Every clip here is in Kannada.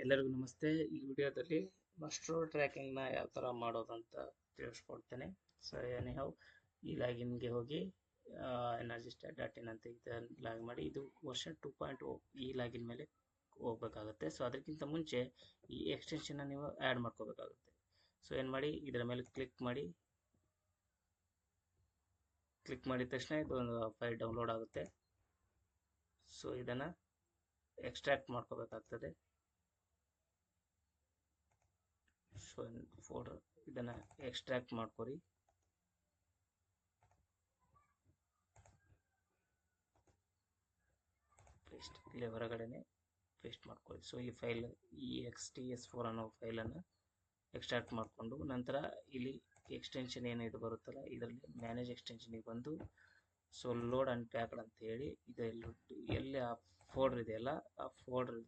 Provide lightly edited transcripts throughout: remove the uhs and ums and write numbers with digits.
ಎಲ್ಲರಿಗೂ ನಮಸ್ತೆ. ಈ ವಿಡಿಯೋದಲ್ಲಿ ಮಸ್ಟ್ರೋಲ್ ಟ್ರ್ಯಾಕಿಂಗ್ನ ಯಾವ ಥರ ಮಾಡೋದಂತ ತಿಳಿಸ್ಕೊಡ್ತೇನೆ. ಸೊ ಎನಿಹೌ ಈ ಲಾಗಿನ್ಗೆ ಹೋಗಿ energystat.in ಅಂತ ಇದನ್ನು ಲಾಗ್ ಮಾಡಿ. ಇದು ವರ್ಷನ್ 2.0 ಈ ಲಾಗಿನ್ ಮೇಲೆ ಹೋಗ್ಬೇಕಾಗುತ್ತೆ. ಸೊ ಅದಕ್ಕಿಂತ ಮುಂಚೆ ಈ ಎಕ್ಸ್ಟೆನ್ಷನ್ನ ನೀವು ಆ್ಯಡ್ ಮಾಡ್ಕೋಬೇಕಾಗುತ್ತೆ. ಸೊ ಏನು ಮಾಡಿ, ಇದರ ಮೇಲೆ ಕ್ಲಿಕ್ ಮಾಡಿದ ತಕ್ಷಣ ಇದು ಒಂದು ಫೈಲ್ ಡೌನ್ಲೋಡ್ ಆಗುತ್ತೆ. ಸೊ ಇದನ್ನು ಎಕ್ಸ್ಟ್ರಾಕ್ಟ್ ಮಾಡ್ಕೋಬೇಕಾಗ್ತದೆ. ಸೊ ಫೋಲ್ಡರ್ ಇದನ್ನು ಎಕ್ಸ್ಟ್ರಾಕ್ಟ್ ಮಾಡ್ಕೊರಿ. ಪೇಸ್ಟ್ ಇಲ್ಲಿ ಹೊರಗಡೆನೆ ಪೇಸ್ಟ್ ಮಾಡ್ಕೊಳ್ಳಿ. ಸೊ ಈ ಫೈಲ್ EXTS4 ಅನ್ನೋ ಫೈಲನ್ನು ಎಕ್ಸ್ಟ್ರಾಕ್ಟ್ ಮಾಡಿಕೊಂಡು ನಂತರ ಇಲ್ಲಿ ಎಕ್ಸ್ಟೆನ್ಷನ್ ಏನು ಇದು ಬರುತ್ತಲ್ಲ ಇದರಲ್ಲಿ ಮ್ಯಾನೇಜ್ ಎಕ್ಸ್ಟೆನ್ಷನಿಗೆ ಬಂದು ಸೊ ಲೋಡ್ ಅಂಡ್ ಪ್ಯಾಕ್ಡ್ ಅಂತ ಹೇಳಿ ಇದು ಎಲ್ಲಿ ಆ ಫೋಲ್ಡರ್ ಇದೆಯಲ್ಲ ಆ ಫೋಲ್ಡರ್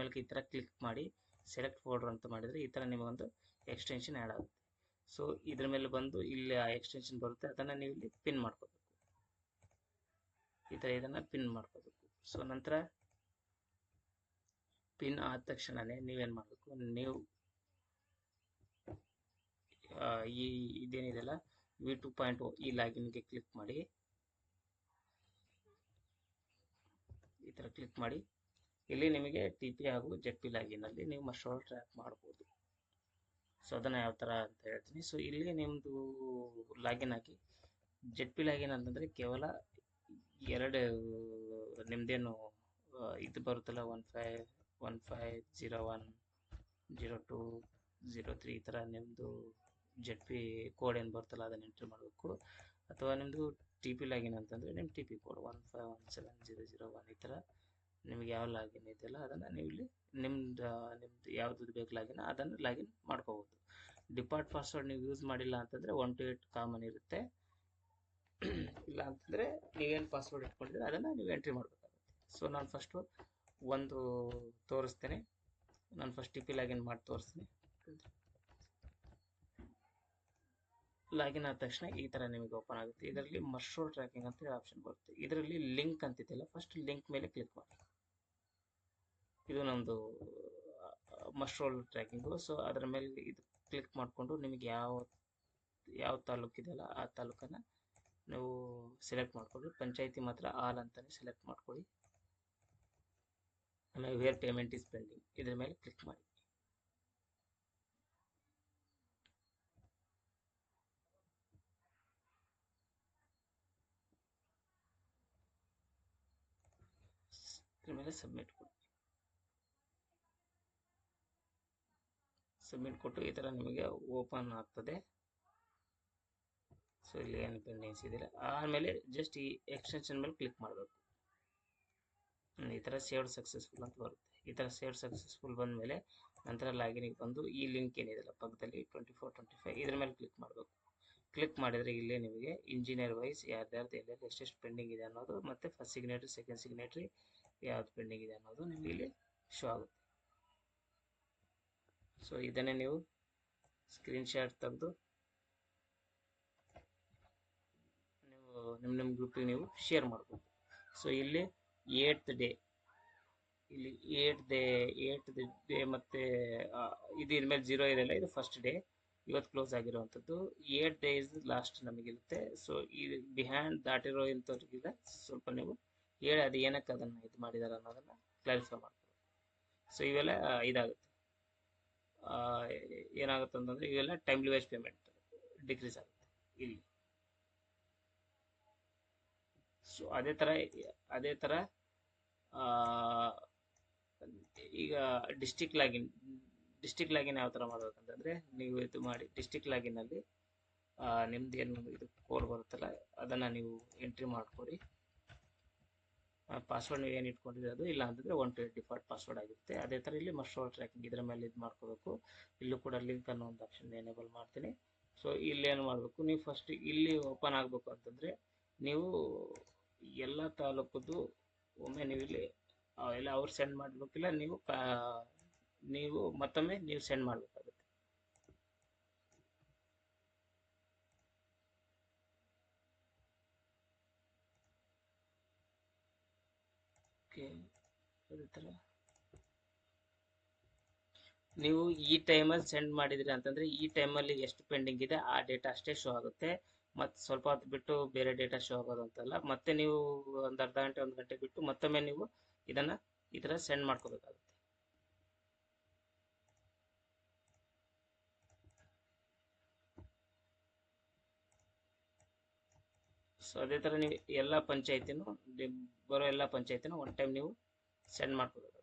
ಮೇಲೆ ಈ ಥರ ಕ್ಲಿಕ್ ಮಾಡಿ ಸೆಲೆಕ್ಟ್ ಫೋಲ್ಡರ್ ಅಂತ ಮಾಡಿದರೆ ಈ ಥರ ನಿಮಗೊಂದು ಎಕ್ಸ್ಟೆನ್ಷನ್ ಆ್ಯಡ್ ಆಗುತ್ತೆ. ಸೊ ಇದ್ರ ಮೇಲೆ ಬಂದು ಇಲ್ಲಿ ಆ ಎಕ್ಸ್ಟೆನ್ಷನ್ ಬರುತ್ತೆ, ಅದನ್ನು ನೀವು ಇಲ್ಲಿ ಪಿನ್ ಮಾಡ್ಕೋಬೇಕು. ಈ ಥರ ಇದನ್ನು ಪಿನ್ ಮಾಡ್ಕೋಬೇಕು. ಸೊ ನಂತರ ಪಿನ್ ಆದ ತಕ್ಷಣನೇ ನೀವೇನು ಮಾಡಬೇಕು, ನೀವು ಈ ಇದೇನಿದೆಯಲ್ಲ V2.0 ಈ ಲಾಗಿನ್ಗೆ ಕ್ಲಿಕ್ ಮಾಡಿ. ಈ ಥರ ಕ್ಲಿಕ್ ಮಾಡಿ ಇಲ್ಲಿ ನಿಮಗೆ TP ಹಾಗೂ ZP ಲಾಗಿನಲ್ಲಿ ನೀವು ಮಸ್ಟ್ರೋಲ್ ಟ್ರ್ಯಾಕ್ ಮಾಡ್ಬೋದು. ಸೊ ಅದನ್ನು ಯಾವ ಥರ ಅಂತ ಹೇಳ್ತೀನಿ. ಸೊ ಇಲ್ಲಿ ನಿಮ್ಮದು ಲಾಗಿನ್ ಹಾಕಿ ZP ಲಾಗಿನ್ ಅಂತಂದರೆ ಕೇವಲ ಎರಡು ನಿಮ್ಮದೇನು ಇದು ಬರುತ್ತಲ್ಲ 1501 02 03 ಈ ಥರ ನಿಮ್ಮದು ZP ಕೋಡ್ ಏನು ಬರುತ್ತಲ್ಲ ಅದನ್ನು ಎಂಟ್ರಿ ಮಾಡಬೇಕು. ಅಥವಾ ನಿಮ್ಮದು TP ಲಾಗಿನ್ ಅಂತಂದರೆ ನಿಮ್ಮ TP ಕೋಡ್ 15170001 ಈ ಥರ ನಿಮಗೆ ಯಾವ ಲಾಗಿನ್ ಇದೆಯಲ್ಲ ಅದನ್ನು ನೀವು ಇಲ್ಲಿ ನಿಮ್ದು ಯಾವ್ದು ಬೇಕು ಲಾಗಿನ್ ಅದನ್ನು ಲಾಗಿನ್ ಮಾಡ್ಕೋಬೋದು. ಡಿಫಾಲ್ಟ್ ಪಾಸ್ವರ್ಡ್ ನೀವು ಯೂಸ್ ಮಾಡಿಲ್ಲ ಅಂತಂದರೆ 1 to 8 ಕಾಮನ್ ಇರುತ್ತೆ. ಇಲ್ಲ ಅಂತಂದರೆ ನೀವೇನು ಪಾಸ್ವರ್ಡ್ ಇಟ್ಕೊಂಡಿದ್ರೆ ಅದನ್ನು ನೀವು ಎಂಟ್ರಿ ಮಾಡಬೇಕಾಗುತ್ತೆ. ಸೊ ನಾನು ಫಸ್ಟು ಒಂದು ತೋರಿಸ್ತೇನೆ. ನಾನು ಫಸ್ಟ್ TP ಲಾಗಿನ್ ಮಾಡಿ ತೋರಿಸ್ತೀನಿ. ಲಾಗಿನ್ ಆದ ತಕ್ಷಣ ಈ ಥರ ನಿಮಗೆ ಓಪನ್ ಆಗುತ್ತೆ. ಇದರಲ್ಲಿ ಮಸ್ಟ್ರೋಲ್ ಟ್ರ್ಯಾಕಿಂಗ್ ಅಂತ ಹೇಳಿ ಆಪ್ಷನ್ ಬರುತ್ತೆ. ಇದರಲ್ಲಿ ಲಿಂಕ್ ಅಂತಿದೆಯಲ್ಲ ಫಸ್ಟ್ ಲಿಂಕ್ ಮೇಲೆ ಕ್ಲಿಕ್ ಮಾಡಿ. ಇದು ನಮ್ಮದು ಮಸ್ಟ್ರೋಲ್ ಟ್ರ್ಯಾಕಿಂಗು. ಸೊ ಅದರ ಮೇಲೆ ಇದು ಕ್ಲಿಕ್ ಮಾಡಿಕೊಂಡು ನಿಮಗೆ ಯಾವ ತಾಲೂಕು ಇದೆಯಲ್ಲ ಆ ತಾಲೂಕನ್ನು ನೀವು ಸೆಲೆಕ್ಟ್ ಮಾಡ್ಕೊಳ್ಳಿ. ಪಂಚಾಯತಿ ಮಾತ್ರ ಆಲ್ ಅಂತಲೇ ಸೆಲೆಕ್ಟ್ ಮಾಡ್ಕೊಳ್ಳಿ. ಆಮೇಲೆ ವೇರ್ ಪೇಮೆಂಟ್ ಈಸ್ ಪೆಂಡಿಂಗ್ ಇದ್ರ ಮೇಲೆ ಕ್ಲಿಕ್ ಮಾಡಿ. ಇದ್ರ ಮೇಲೆ ಸಬ್ಮಿಟ್ ಕೊಡಿ. ಸಬ್ಮಿಟ್ ಕೊಟ್ಟು ಈ ಥರ ನಿಮಗೆ ಓಪನ್ ಆಗ್ತದೆ. ಸೊ ಇಲ್ಲಿ ಏನು ಪೆಂಡಿಂಗ್ಸ್ ಇದೆಯಲ್ಲ ಆಮೇಲೆ ಜಸ್ಟ್ ಈ ಎಕ್ಸ್ಟೆನ್ಷನ್ ಮೇಲೆ ಕ್ಲಿಕ್ ಮಾಡಬೇಕು. ಈ ಥರ ಸೇವ್ಡ್ ಸಕ್ಸಸ್ಫುಲ್ ಅಂತ ಬರುತ್ತೆ. ಈ ಥರ ಸೇವ್ಡ್ ಸಕ್ಸಸ್ಫುಲ್ ಬಂದ ಮೇಲೆ ನಂತರ ಲಾಗಿನಿಗೆ ಬಂದು ಈ ಲಿಂಕ್ ಏನಿದೆಯಲ್ಲ ಪಕ್ಕದಲ್ಲಿ 2425 ಇದ್ರ ಮೇಲೆ ಕ್ಲಿಕ್ ಮಾಡಬೇಕು. ಕ್ಲಿಕ್ ಮಾಡಿದರೆ ಇಲ್ಲೇ ನಿಮಗೆ ಇಂಜಿನಿಯರ್ ವೈಸ್ ಯಾರ್ಯಾರ್ದು ಎಲ್ಲೆಲ್ಲಿ ಎಷ್ಟೆಷ್ಟು ಪೆಂಡಿಂಗ್ ಇದೆ ಅನ್ನೋದು ಮತ್ತು ಫಸ್ಟ್ ಸಿಗ್ನೇಟ್ರಿ ಸೆಕೆಂಡ್ ಸಿಗ್ನೇಟ್ರಿ ಯಾವ್ದು ಪೆಂಡಿಂಗ್ ಇದೆ ಅನ್ನೋದು ನಿಮಗೆ ಇಲ್ಲಿ ಶೋ ಆಗುತ್ತೆ. ಸೊ ಇದನ್ನೇ ನೀವು ಸ್ಕ್ರೀನ್ಶಾಟ್ ತೆಗೆದು ನೀವು ನಿಮ್ಮ ಗ್ರೂಪಿಗೆ ನೀವು ಶೇರ್ ಮಾಡ್ಬೋದು. ಸೊ ಇಲ್ಲಿ 8th ಡೇ ಇಲ್ಲಿ 8th ಡೇ ಮತ್ತು ಇದು ಇನ್ಮೇಲೆ 0 ಇದೆಯಲ್ಲ ಇದು ಫಸ್ಟ್ ಡೇ ಇವತ್ತು ಕ್ಲೋಸ್ ಆಗಿರುವಂಥದ್ದು. 8th ಡೇ ಇಸ್ ಲಾಸ್ಟ್ ನಮಗಿರುತ್ತೆ. ಸೊ ಈ ಬಿಹ್ಯಾಂಡ್ ದಾಟಿರೋ ಇಂಥವ್ರಿಗಿಲ್ಲ ಸ್ವಲ್ಪ ನೀವು ಹೇಳಿ ಅದು ಏನಕ್ಕೆ ಅದನ್ನು ಇದು ಮಾಡಿದ್ದಾರೆ ಅನ್ನೋದನ್ನು ಕ್ಲಾರಿಫೈ ಮಾಡ್ಬೋದು. ಸೊ ಇವೆಲ್ಲ ಇದಾಗುತ್ತೆ. ಏನಾಗುತ್ತೆ ಅಂತಂದರೆ ಇವೆಲ್ಲ ಟೈಮ್ಲಿ ವೈಸ್ ಪೇಮೆಂಟ್ ಡಿಕ್ರೀಸ್ ಆಗುತ್ತೆ ಇಲ್ಲಿ. ಸೊ ಅದೇ ಥರ ಈಗ ಡಿಸ್ಟಿಕ್ ಲಾಗಿನ್ ಯಾವ ಥರ ಮಾಡ್ಬೇಕಂತಂದರೆ ನೀವು ಇದು ಮಾಡಿ ಡಿಸ್ಟಿಕ್ ಲಾಗಿನಲ್ಲಿ ನಿಮ್ದು ಏನು ಇದು ಕೋಡ್ ಬರುತ್ತಲ್ಲ ಅದನ್ನು ನೀವು ಎಂಟ್ರಿ ಮಾಡ್ಕೊಡಿ. ಪಾಸ್ವರ್ಡ್ ನೀವು ಏನು ಇಟ್ಕೊಂಡಿದ್ರೆ ಅದು, ಇಲ್ಲ ಅಂತಂದರೆ 1 to 8 ಡಿಫಾಲ್ಟ್ ಪಾಸ್ವರ್ಡ್ ಆಗಿರುತ್ತೆ. ಅದೇ ಥರ ಇಲ್ಲಿ ಮಸ್ಟ್ರೋಲ್ ಟ್ರ್ಯಾಕಿಂಗ್ ಇದರ ಮೇಲೆ ಇದು ಮಾಡ್ಕೋಬೇಕು. ಇಲ್ಲೂ ಕೂಡ ಲಿಂಕ್ ಅನ್ನೋ ಒಂದು ಆಪ್ಷನ್ ಎನೇಬಲ್ ಮಾಡ್ತೀನಿ. ಸೊ ಇಲ್ಲಿ ಏನು ಮಾಡಬೇಕು, ನೀವು ಫಸ್ಟ್ ಇಲ್ಲಿ ಓಪನ್ ಆಗಬೇಕು ಅಂತಂದರೆ ನೀವು ಎಲ್ಲ ತಾಲೂಕದ್ದು ಒಮ್ಮೆ ನೀವು ಇಲ್ಲಿ ಎಲ್ಲ ಅವ್ರು ಸೆಂಡ್ ಮಾಡಬೇಕಿಲ್ಲ, ನೀವು ಮತ್ತೊಮ್ಮೆ ನೀವು ಸೆಂಡ್ ಮಾಡಬೇಕಾಗುತ್ತೆ. ಓಕೆ, ಅದೇ ಥರ ನೀವು ಈ ಟೈಮಲ್ಲಿ ಸೆಂಡ್ ಮಾಡಿದ್ರಿ ಅಂತಂದ್ರೆ ಈ ಟೈಮಲ್ಲಿ ಎಷ್ಟು ಪೆಂಡಿಂಗ್ ಇದೆ ಆ ಡೇಟಾ ಅಷ್ಟೇ ಶೋ ಆಗುತ್ತೆ. ಮತ್ತೆ ಸ್ವಲ್ಪ ಹೊತ್ತು ಬಿಟ್ಟು ಬೇರೆ ಡೇಟಾ ಶೋ ಆಗೋದು ಅಂತಲ್ಲ. ಮತ್ತೆ ನೀವು ಒಂದು ಅರ್ಧ ಗಂಟೆ 1 ಗಂಟೆ ಬಿಟ್ಟು ಮತ್ತೊಮ್ಮೆ ನೀವು ಇದನ್ನ ಈ ಥರ ಸೆಂಡ್ ಮಾಡ್ಕೋಬೇಕಾಗುತ್ತೆ. ಸೊ ಅದೇ ಥರ ನೀವು ಎಲ್ಲ ಪಂಚಾಯತಿನೂ ಬರೋ ಎಲ್ಲ ಪಂಚಾಯತಿನೂ ಒನ್ ಟೈಮ್ ನೀವು ಸೆಂಡ್ ಮಾಡ್ಕೋಬೇಕಾಗುತ್ತೆ.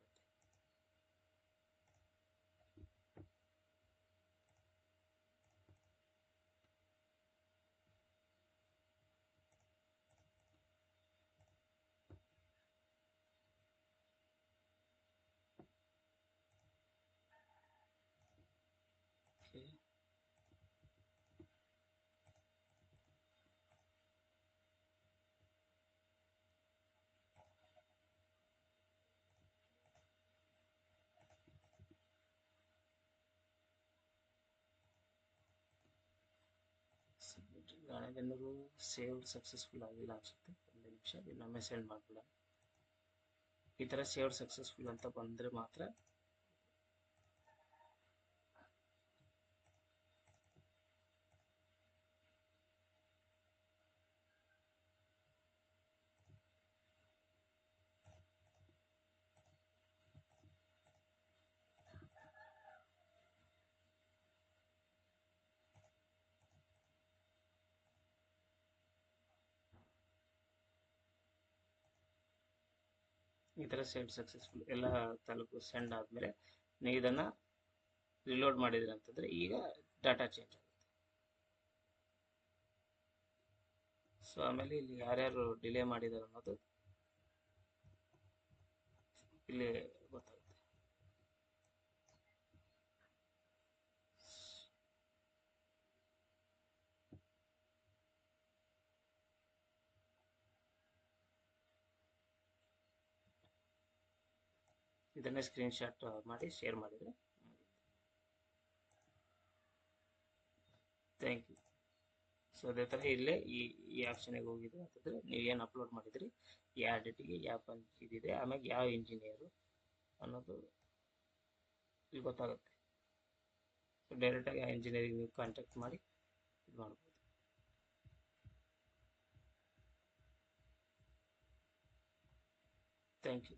ಗಾಣೆಬೆನ್ನೂರು ಸೇವ್ಡ್ ಸಕ್ಸಸ್ಫುಲ್ ಆಗಿಲ್ಲ ಅನ್ಸುತ್ತೆ. ಒಂದು ನಿಮಿಷ ಇನ್ನೊಮ್ಮೆ ಸೆಂಡ್ ಮಾಡ್ಬಿಡ. ಈ ಥರ ಸೇವ್ಡ್ ಸಕ್ಸಸ್ಫುಲ್ ಅಂತ ಬಂದರೆ ಮಾತ್ರ ಈ ಥರ ಸೇವ್ಡ್ ಸಕ್ಸಸ್ಫುಲ್ ಎಲ್ಲ ತಾಲೂಕು ಸೆಂಡ್ ಆದಮೇಲೆ ನೀವು ಇದನ್ನು ರಿಲೋಡ್ ಮಾಡಿದ್ರಿ ಅಂತಂದರೆ ಈಗ ಡಾಟಾ ಚೇಂಜ್ ಆಗುತ್ತೆ. ಸೊ ಆಮೇಲೆ ಇಲ್ಲಿ ಯಾರ್ಯಾರು ಡಿಲೇ ಮಾಡಿದ್ದಾರೆ ಅನ್ನೋದು ಇಲ್ಲಿ ಗೊತ್ತಾಗುತ್ತೆ. ಇದನ್ನೇ ಸ್ಕ್ರೀನ್ಶಾಟ್ ಮಾಡಿ ಶೇರ್ ಮಾಡಿದರೆ ಥ್ಯಾಂಕ್ ಯು. ಸೊ ಅದೇ ಥರ ಇಲ್ಲೇ ಈ ಆಪ್ಷನಿಗೆ ಹೋಗಿದೆ ಅಂತಂದರೆ ನೀವು ಏನು ಅಪ್ಲೋಡ್ ಮಾಡಿದ್ರಿ, ಯಾವ ಡೇಟಿಗೆ ಯಾವ ಇದಿದೆ, ಆಮೇಲೆ ಯಾವ ಇಂಜಿನಿಯರು ಅನ್ನೋದು ಇಲ್ಲಿ ಗೊತ್ತಾಗುತ್ತೆ. ಸೊ ಡೈರೆಕ್ಟಾಗಿ ಆ ಇಂಜಿನಿಯರಿಂಗ್ ನೀವು ಕಾಂಟ್ಯಾಕ್ಟ್ ಮಾಡಿ ಇದು ಮಾಡ್ಬೋದು. Thank you.